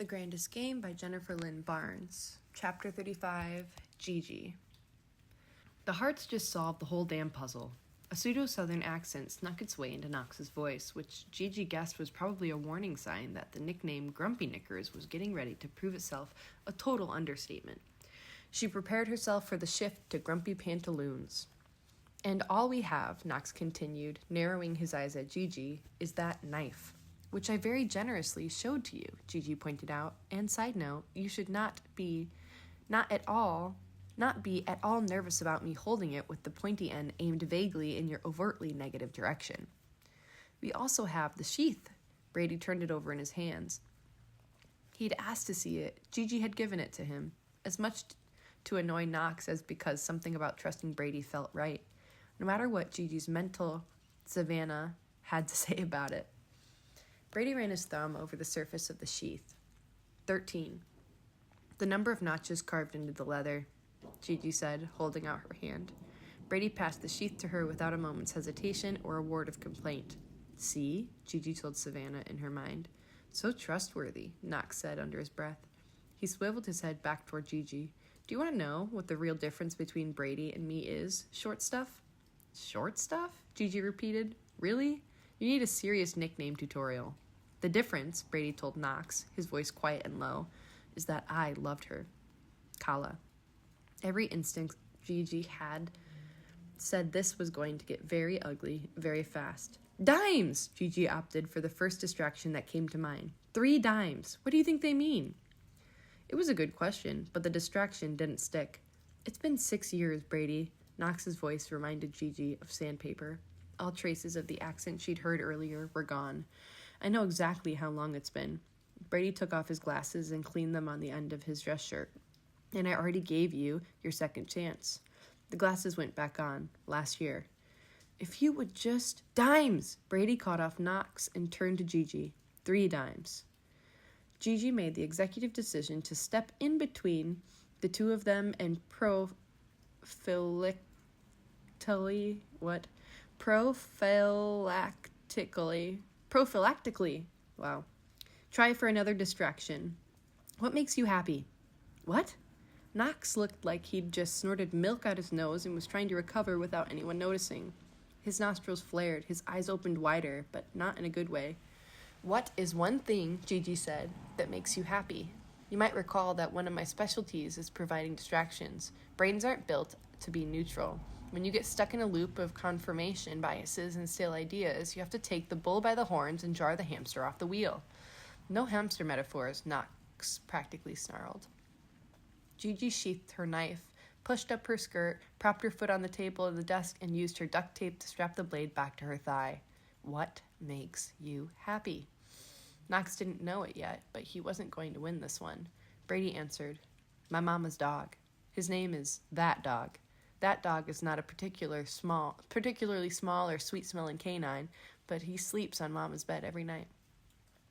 The Grandest Game by Jennifer Lynn Barnes. Chapter 35, Gigi. The Hearts just solved the whole damn puzzle. A pseudo-southern accent snuck its way into Knox's voice, which Gigi guessed was probably a warning sign that the nickname Grumpy Knickers was getting ready to prove itself a total understatement. She prepared herself for the shift to Grumpy Pantaloons. And all we have, Knox continued, narrowing his eyes at Gigi, is that knife, which I very generously showed to you, Gigi pointed out. And side note, you should not be at all nervous about me holding it with the pointy end aimed vaguely in your overtly negative direction. We also have the sheath. Brady turned it over in his hands. He'd asked to see it. Gigi had given it to him, as much to annoy Knox as because something about trusting Brady felt right, no matter what Gigi's mental savannah had to say about it. Brady ran his thumb over the surface of the sheath. 13. The number of notches carved into the leather, Gigi said, holding out her hand. Brady passed the sheath to her without a moment's hesitation or a word of complaint. See? Gigi told Savannah in her mind. So trustworthy, Knox said under his breath. He swiveled his head back toward Gigi. Do you want to know what the real difference between Brady and me is, short stuff? Short stuff? Gigi repeated. Really? You need a serious nickname tutorial. The difference, Brady told Knox, his voice quiet and low, is that I loved her. Kala. Every instinct Gigi had said this was going to get very ugly very fast. Dimes! Gigi opted for the first distraction that came to mind. 3 dimes. What do you think they mean? It was a good question, but the distraction didn't stick. It's been 6 years, Brady. Knox's voice reminded Gigi of sandpaper. All traces of the accent she'd heard earlier were gone. I know exactly how long it's been. Brady took off his glasses and cleaned them on the end of his dress shirt. And I already gave you your second chance. The glasses went back on, last year. If you would just... Dimes! Brady caught off Knox and turned to Gigi. 3 dimes. Gigi made the executive decision to step in between the two of them and prophylactically, wow. Try for another distraction. What makes you happy? What? Knox looked like he'd just snorted milk out his nose and was trying to recover without anyone noticing. His nostrils flared, his eyes opened wider, but not in a good way. What is one thing, Gigi said, that makes you happy? You might recall that one of my specialties is providing distractions. Brains aren't built to be neutral. When you get stuck in a loop of confirmation biases and stale ideas, you have to take the bull by the horns and jar the hamster off the wheel. No hamster metaphors, Knox practically snarled. Gigi sheathed her knife, pushed up her skirt, propped her foot on the table of the desk, and used her duct tape to strap the blade back to her thigh. What makes you happy? Knox didn't know it yet, but he wasn't going to win this one. Brady answered, My mama's dog. His name is That Dog. That dog is not a particularly small or sweet-smelling canine, but he sleeps on Mama's bed every night.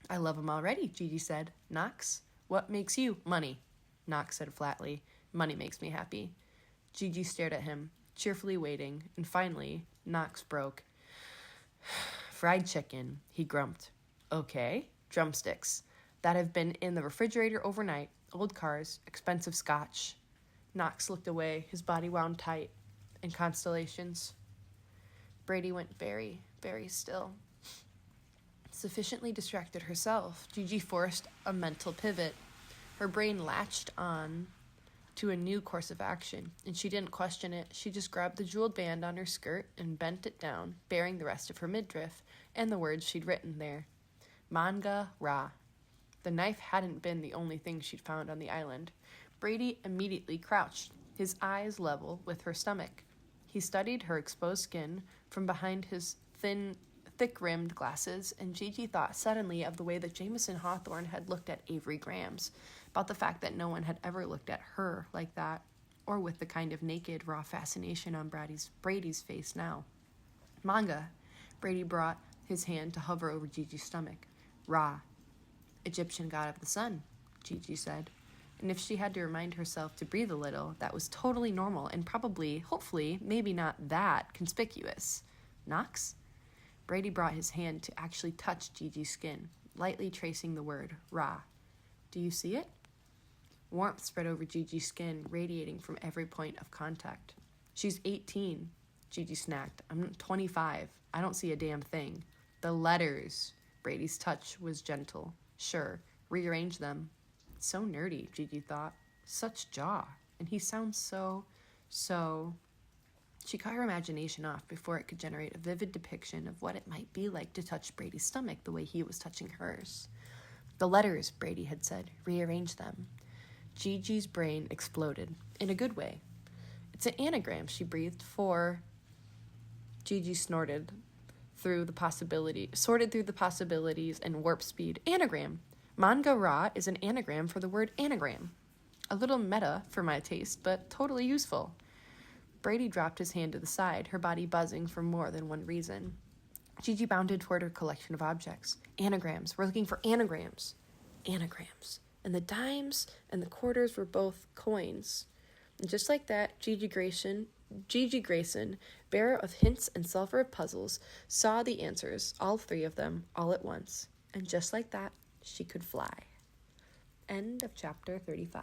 I love him already, Gigi said. Knox, what makes you? Money, Knox said flatly. Money makes me happy. Gigi stared at him, cheerfully waiting, and finally, Knox broke. Fried chicken, he grumped. Okay, drumsticks. That have been in the refrigerator overnight, old cars, expensive scotch. Knox looked away, his body wound tight. And constellations? Brady went very, very still. Sufficiently distracted herself, Gigi forced a mental pivot. Her brain latched on to a new course of action, and she didn't question it. She just grabbed the jeweled band on her skirt and bent it down, baring the rest of her midriff, and the words she'd written there. Manga Ra. The knife hadn't been the only thing she'd found on the island. Brady immediately crouched, his eyes level with her stomach. He studied her exposed skin from behind his thick-rimmed glasses, and Gigi thought suddenly of the way that Jameson Hawthorne had looked at Avery Grams, about the fact that no one had ever looked at her like that, or with the kind of naked, raw fascination on Brady's face now. Manga. Brady brought his hand to hover over Gigi's stomach. Ra. Egyptian god of the sun, Gigi said. And if she had to remind herself to breathe a little, that was totally normal and probably, hopefully, maybe not that conspicuous. Knox? Brady brought his hand to actually touch Gigi's skin, lightly tracing the word, Ra. Do you see it? Warmth spread over Gigi's skin, radiating from every point of contact. She's 18, Gigi snapped. I'm 25. I don't see a damn thing. The letters. Brady's touch was gentle. Sure, rearrange them. So nerdy, Gigi thought. Such jaw. And he sounds so... She cut her imagination off before it could generate a vivid depiction of what it might be like to touch Brady's stomach the way he was touching hers. The letters, Brady had said. Rearrange them. Gigi's brain exploded. In a good way. It's an anagram, she breathed, for... Gigi sorted through the possibilities and warp speed. Anagram. Manga Ra is an anagram for the word anagram. A little meta for my taste, but totally useful. Brady dropped his hand to the side, her body buzzing for more than one reason. Gigi bounded toward her collection of objects. Anagrams. We're looking for anagrams. Anagrams. And the dimes and the quarters were both coins. And just like that, Gigi Grayson, bearer of hints and solver of puzzles, saw the answers, all three of them, all at once. And just like that, she could fly. End of chapter 35.